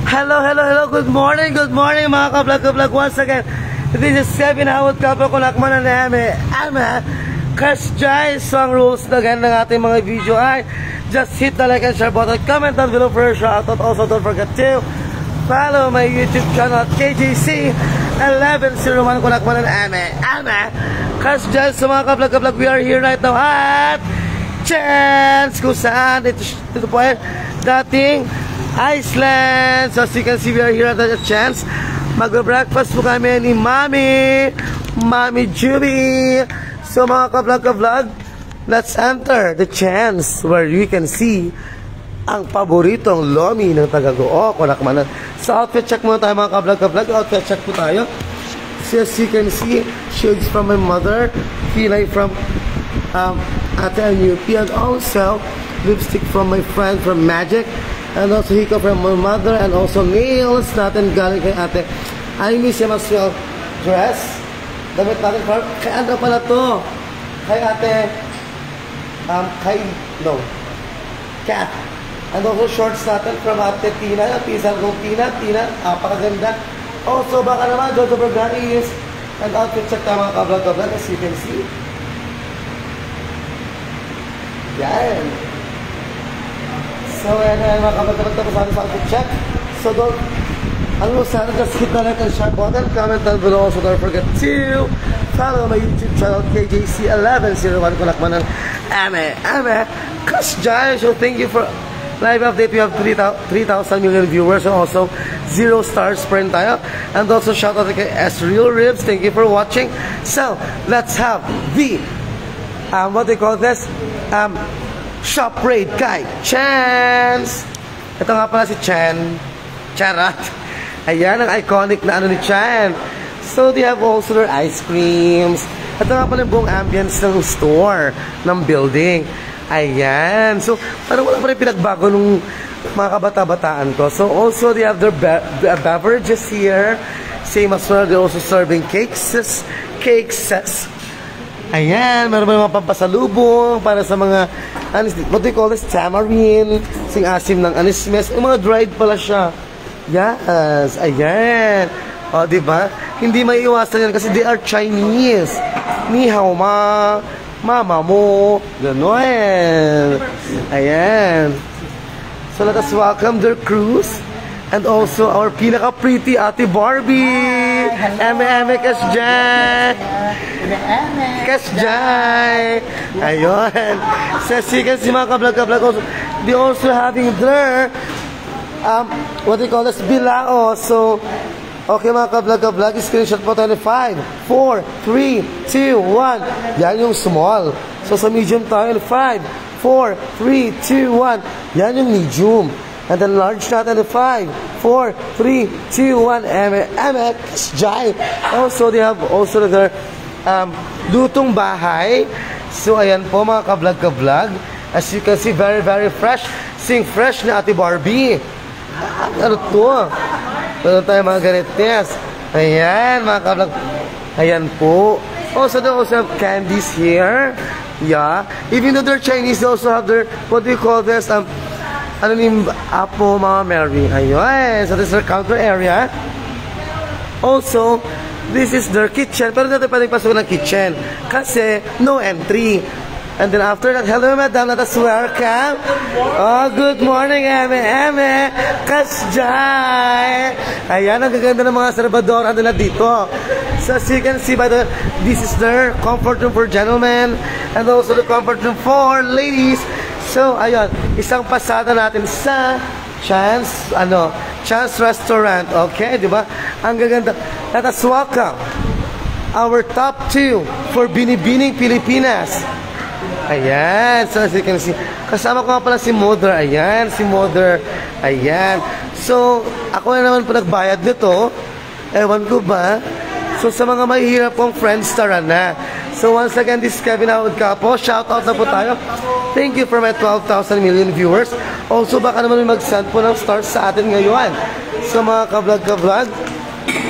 Hello, hello, hello. Good morning mga ka-vlog once again. This is Kevin Howard Kapla Kulakman na Eme. Kasjay, song rules na ganyan ng ating mga video ay just hit the like and share button, comment down below for a shout out. Also don't forget to follow my YouTube channel KJC 1101 Kulakman na Eme. Kasjay, sa mga ka-vlog, we are here right now at Chance, kung saan ito po ay dating Iceland. So as you can see, we are here at the Chance. Mag-breakfast po kami ni Mami Juby. So mga ka-vlog, let's enter the Chance where you can see ang paboritong lomi ng taga-Goo, Kulakmanan. So outfit check muna tayo mga ka-vlog. Outfit check po tayo. So as you can see, shades from my mother, pilay from Ate Anyupi, and also lipstick from my friend from Magic. And also hiko from my mother, and also nails natin galing kay Ate Amy Semaswell dress. Damit natin kay ano pala to? Kay Ate Kat. And also shorts natin from Ate Tina, Pisang kong Tina, apakaganda. Also baka naman Jojo Berganis. And outfit check tayo mga ka-vlog, as you can see. Yan. So, ayan mga kapag tapos natin sa outfit check. So, sana just hit the like and share button, comment down below. Also, don't forget to follow my YouTube channel, KJC 1101 Kulakman ng Eme. Kasjay. So, thank you for live update. We have 3,000 million viewers and also 0 stars per tayo. And also, shout out to S Real Ribs. Thank you for watching. So, let's have the what they call this? Shop raid kay Chance. Ito nga pala si Charat. Ayan ang iconic na ano ni Chan. So they have also their ice creams. Ito nga pala yung buong ambience ng store, ng building. Ayan. So parang wala pa rin pinagbago nung mga kabata-bataan ko. So also they have their beverages here. Same as well, they're also serving cakes. Ayan, meron mga pampasalubong para sa mga, what do you call this? Tamarind, sing-asim ng anismes. Yung mga dried pala siya. Yes, ayan. O, diba? Hindi may iwasan yan kasi they are Chinese. Ni hao ma, mama mo, gano'n. Ayan. So let us welcome their crews. And also our pinaka-pretty Ate Barbie. Eme Kasjay. Kasjay. Ayun. So as you can see mga ka-vlog also, they also having their what do you call this? Bilao. So okay mga ka-vlog, screenshot po tayo 5, 4, 3, 2, 1. Yan yung small. So sa medium tayo 5, 4, 3, 2, 1. Yan yung medium. And then large natin 5, 4, 3, 2, 1. Kasjay. Also they have also their lutong bahay. So ayan po mga ka-vlog. As you can see, very very fresh. Sing fresh na Ate Barbie. Ano to? Ano tayo mga ganites? Ayan mga ka-vlog. Ayan po. Also they also have candies here. Yeah. Even though they're Chinese, they also have their, what do you call this? Ano yung Apo Mama Mary. Ayun. So this is their counter area. Also, this is their kitchen. Pero dito pwedeng pasok ng kitchen kasi no entry. And then after that, hello madam, let us welcome. Oh, good morning, Eme Kasjay. Ayan, ang gaganda ng mga servador nila dito. So as you can see by the, this is their comfort room for gentlemen and also the comfort room for ladies. So, ayun, isang pasada natin sa Chance Restaurant. Okay, di ba? Ang gaganda. Let us welcome our top 2 for Binibining Pilipinas. Ayan. So, as you can see, kasama ko nga pala si Mother. Ayan, si Mother. Ayan. So, ako na naman po nagbayad nito. Ewan ko ba? So, sa mga mahihirap kong friends, tara na. So, once again, this is Kevin Howard Kapo. Shout out na po tayo. Thank you for my 12,000 million viewers. Also, baka naman mag-send po ng stars sa atin ngayon. So, mga ka-vlog,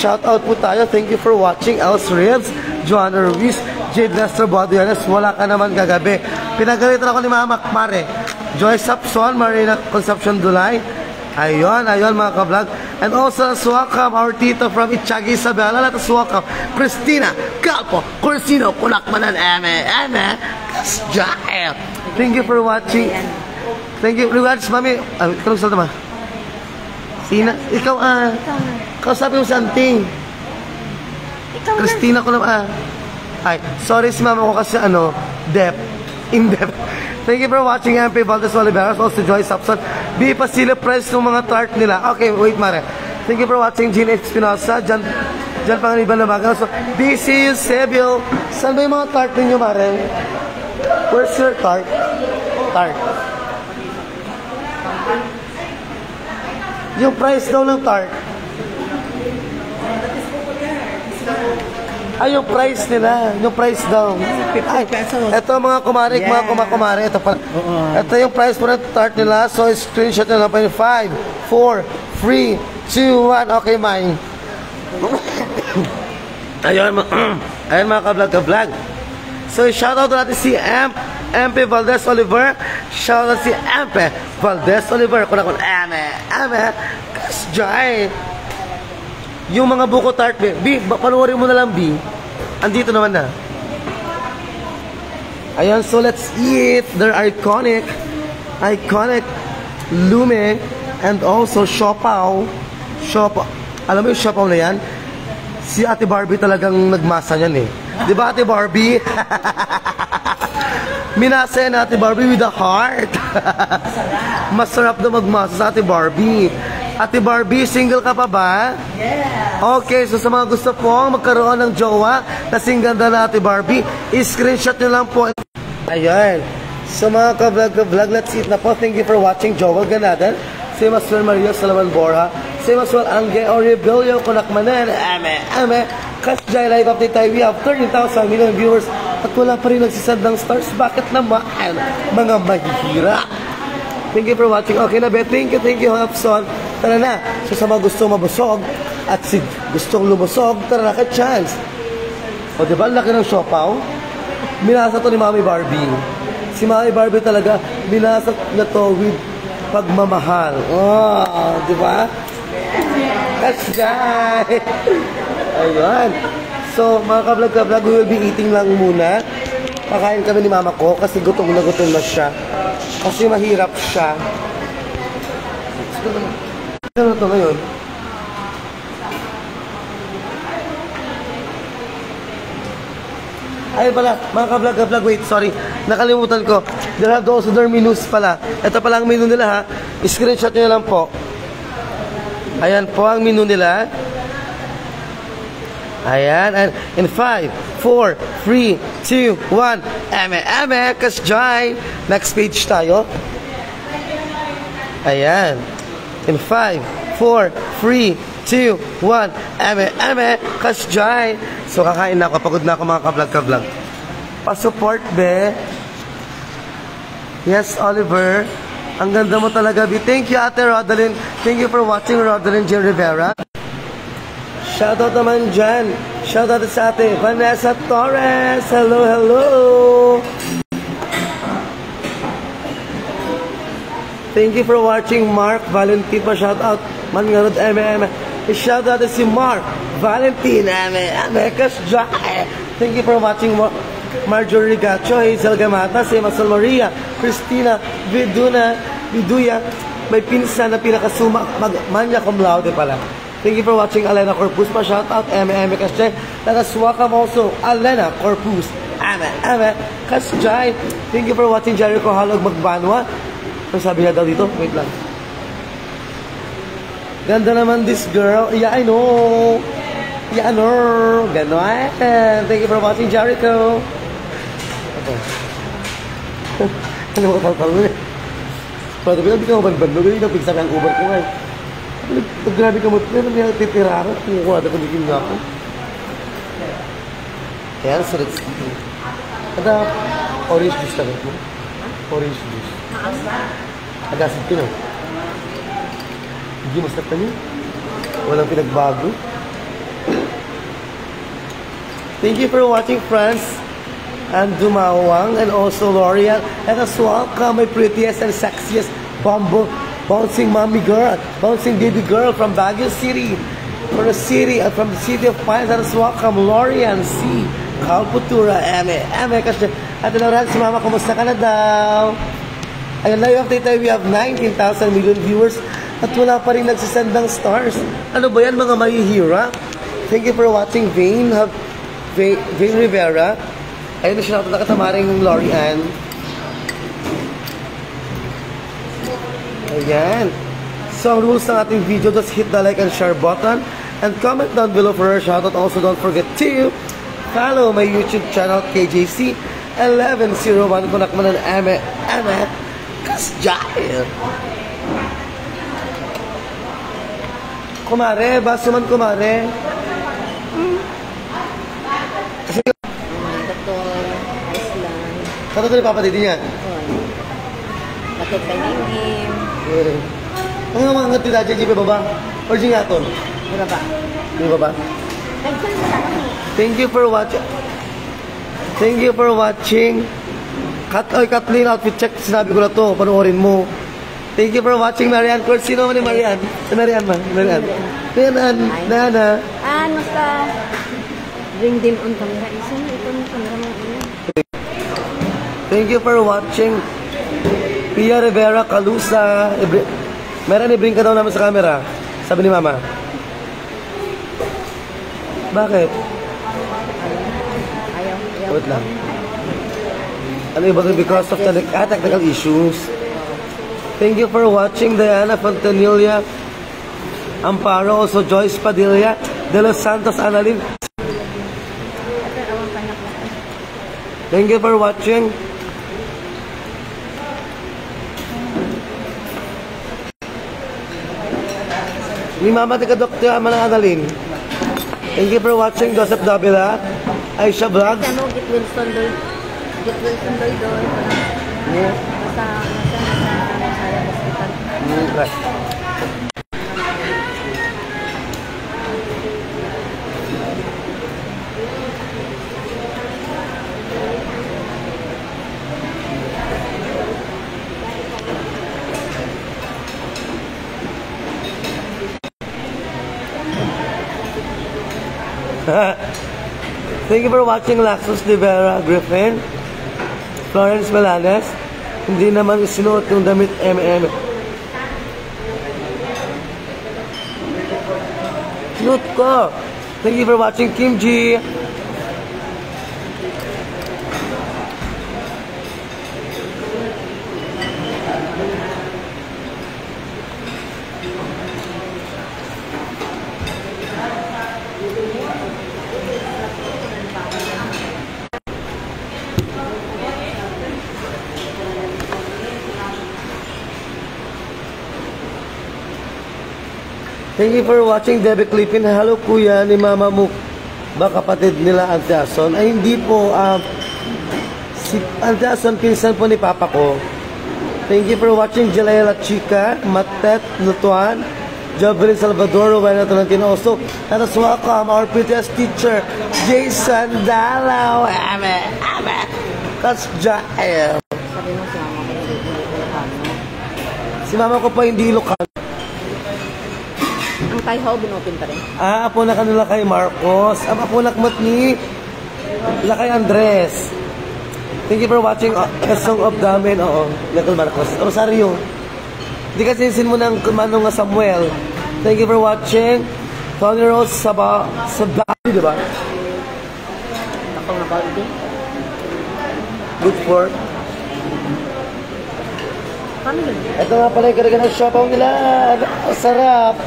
shout out po tayo. Thank you for watching. Els Ribs, Joanna Ruiz, Jade Lester Boaduanes. Wala ka naman kagabi. Pinagalitan ako ni Mama Makmare. Joy Sapson, Marina Concepcion Dulay, Ayun, ayun mga ka-vlog. And also, let's welcome our tito from Itchagi, Isabela. Let us welcome Christina Calpo Corsino Kulakmanan Eme Kasjael. Thank you for watching. Thank you. Regards, mami. Ikaw salta ma. Sina, ikaw kausapin mo si auntie. Christina ko naman Ay, sorry si mama ko kasi in-depth. Thank you for watching MP Valdez Oliveras, also Joy Sapson. B. Pasila Press ng mga tart nila. Okay, wait mare. Thank you for watching Gene Espinosa. Diyan Panganiban na magang. So, DC Sebio. Saan ba yung mga tart ninyo mare? Where's your tart? Tart. Yung price daw ng tart. Ay, yung price nila. Yung price daw. 50 pesos. Ito mga kumare, yeah. Mga kumare. Ito pa. Ito yung price po ng tart nila. So, screenshot nila pa yung 5, 4, 3, 2, 1. Okay, mine. Ayun mga ka-vlog. So, shoutout natin si MP Valdez Oliver. Shoutout si MP Valdez Oliver. Kung Kasjay. Yung mga buko tart, B, panoorin mo na lang, B. Andito naman na. Ayan, so let's eat. They're iconic Lume, and also Siopaw. Alam mo yung Siopaw na yan? Si Ate Barbie talagang nagmasa niyan eh. Di ba, Ate Barbie? Minasa yan Ate Barbie with a heart. Masarap na magmasa sa Ate Barbie. Ate Barbie, single ka pa ba? Yeah. Okay, so sa mga gusto pong magkaroon ng jowa na single na Ate Barbie, i-screenshot nyo lang po. Ayan. So mga ka-vlog, let's eat na po. Thank you for watching Joel Ganadan. Same as well Maria Salaman Borja. Same as well Angge Oribelio Kunakmanan. Kasjay live update tayo. We have 13,000 million viewers at wala pa rin nagsisend ng stars. Bakit naman? Mga mahihirap. Thank you for watching. Okay na, be. Thank you, Hapson. Tara na. So, sa mga gustong mabusog at si gustong lumusog, tara na, ka-chance. O, diba? Laki ng siopaw. Minasa to ni Mami Barbie. Si Mami Barbie talaga, minasa na to with pagmamahal. Oh, diba? That's guy. Ayun. So, mga ka-vlog, we will be eating lang muna. Kakain kami ni mama ko kasi gutom na siya. Kasi mahirap siya. Ano to ngayon? Ay pala, mga ka-vlog, wait, sorry. Nakalimutan ko. They'll have also their menus pala. Ito pala ang menu nila ha. I-screenshot nyo lang po. Ayan po ang menu nila. Ayan, and in 5, 4, 3, 2, 1, Kasjay. Next page tayo. Ayan. In 5, 4, 3, 2, 1, Kasjay. So kakain na ako, pagod na ako mga ka-vlog. Pa-support, be. Yes, Oliver. Ang ganda mo talaga, be. Thank you, Ate Rodeline. Thank you for watching, Rodeline J. Rivera. Shoutout naman dyan. Shoutout sa ate Vanessa Torres. Hello. Thank you for watching Mark Valentin. Shoutout Mangarod Shoutout si Mark Valentin Kasjay. Thank you for watching Marjorie Gacho, Hazel Gamata, si Masal Maria, Christina Viduya. May pinsan na pinakasuma manya cum laude pala. Thank you for watching Alena Corpus. Shout out Kasjay. Let us welcome also Alena Corpus. Kasjay. Thank you for watching Jericho Halog Magbanwa. Ano sabi niya daw dito? Wait lang. Ganda naman this girl. Yeah, I know. Ganon. Thank you for watching Jericho. Ano mo kapal mo? Pwede ba hindi ka mabanbando? Ganyan ang pigsa ng Uber ko ngayon. Grabe ka mo, pero may titiraran. Kumukuha na kumigil na ako. Ayan, so let's eat. Kada orange juice na mo? Orange juice. Agasin ko na. Hindi mas na niyo. Walang pinagbago. Thank you for watching, friends. And Dumawang and also L'Oreal. And as well, my prettiest and sexiest bouncing mommy girl, bouncing baby girl from Baguio City. From the city of Pines, let us welcome Lorian C. Calputura, Eme, kasi at naran si Mama, kumusta ka na daw? Ayun, live update tayo, we have 19,000 million viewers at wala pa rin nagsisendang stars. Ano ba yan, mga mahihira? Thank you for watching, Vane Rivera. Ayun na siya na katamaring Lorian. Ayan. So, ang rules ng ating video, just hit the like and share button and comment down below for a shoutout. Also, don't forget to follow my YouTube channel, KJC 1101. Kunak mo ng Eme Kasjay. Kumare, baso man kumare. Kasi, Doktor Island. kato ito ni Papa Didi niya? Bakit ka ningim? Ang mga nga tila dyan, Jipe Baba? Or dyan nga ito? Di ba? Di ba ba? Thank you for watching. Thank you for watching. Kathleen outfit check. Sinabi ko na to. Panoorin mo. Thank you for watching, Marian Court. Sino man ni Marian? Si Marian man. Marian. Nana. Ano ka? Bring them on camera. Isa na ito ng camera mo. Thank you for watching. Pia Rivera, Calusa. Meron i-bring ka daw namin sa camera. Sabi ni Mama. Bakit? Ayaw. Wait lang. Ano iba ito? Because of technical issues. Thank you for watching, Diana Fontanilla, Amparo, also Joyce Padilla, De Los Santos Analin. Thank you for watching. Ni Mama tika Dr. Amana Analin. Thank you for watching, Joseph Davila, Aisha Vlogs. Ano, Get Wilson doon. Yeah. Nasa hospital. Right. Thank you for watching, Laxus Rivera Griffin, Florence Melanes. Hindi naman sinuot yung damit M&M. Sinuot ko. Thank you for watching, Kim G. Thank you for watching, Debbie Clippin. Hello, kuya ni Mama mo. Ba kapatid nila, Auntie Ason? Ay, hindi po. Si Auntie Ason, pinsan po ni Papa ko. Thank you for watching, Jalela Chica, Matet Lutuan, Jovelyn Salvador, Rowena Tolentino. Also, let us welcome our prettiest teacher, Jason Dalaw. Kasjay. Sabi mo si Mama ko hindi Ilocano. Si Mama ko pa hindi Ilocano. Ang Taihaw, binopen pa rin. Apo na kanila kay Marcos. Apo na kamat ni la kay Andres. Thank you for watching A Song of Damen. Oo, Michael Marcos. Rosario. Hindi kasi sin mo ng kumano nga Samuel. Thank you for watching. Tony Rose Sabati, di ba? Ako nga Baldi. Good for. Paano yun? Ito nga pala yung karga ng siopaw nila. Sarap.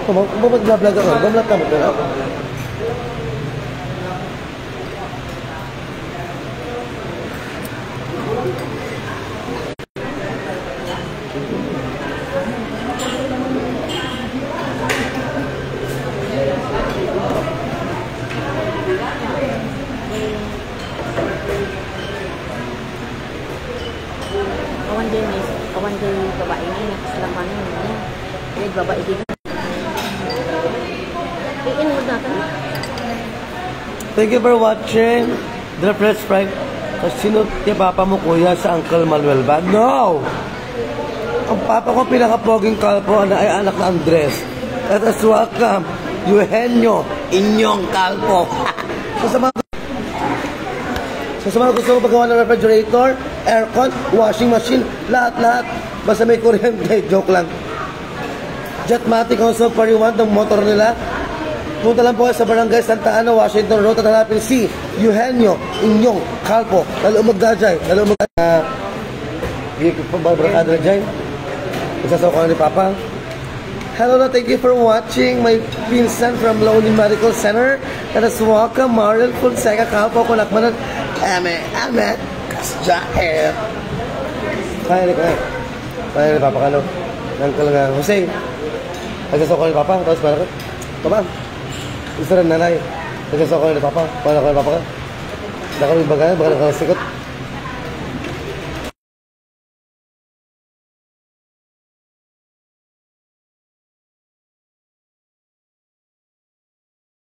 Kung mag-vlog ako, mag-vlog ka mo ito. Kawan din babae niya, nakasalaman niya. May babae din. Thank you for watching The Fresh Sprite. Sino ni Papa mo, kuya? Sa Uncle Manuel ba? No! Ang Papa ko pinaka-poging kalpo na ay anak na Andres. Let us welcome Eugenio Inyong Kalpo. So sa mga gusto mo paggawa ng refrigerator, aircon, washing machine, lahat-lahat. Basta may kuryente, joke lang. Jetmatic also for you want ng motor nila. Punta lang po kayo sa Barangay Santa Ana, Washington Road at hanapin si Eugenio Inyong Kalpo. Lalo magdajay, lalo magdajay. Hindi ko pa barakado na dyan. Isasaw ko na ni Papa. Hello na, thank you for watching my pinsan from Lonely Medical Center. Let us welcome Mariel Fonseca Kalpo, Kulakmanan. Ame, kasjahe. Kaya ni Papa ka, no? Nangkal nga, Jose. Isasaw ko na ni Papa, tapos barakad. Papa. Gusto rin nanay. Nagkasok ko ni Papa. Paano ko ni Papa ka? Baka may bagay, baka nakasikot.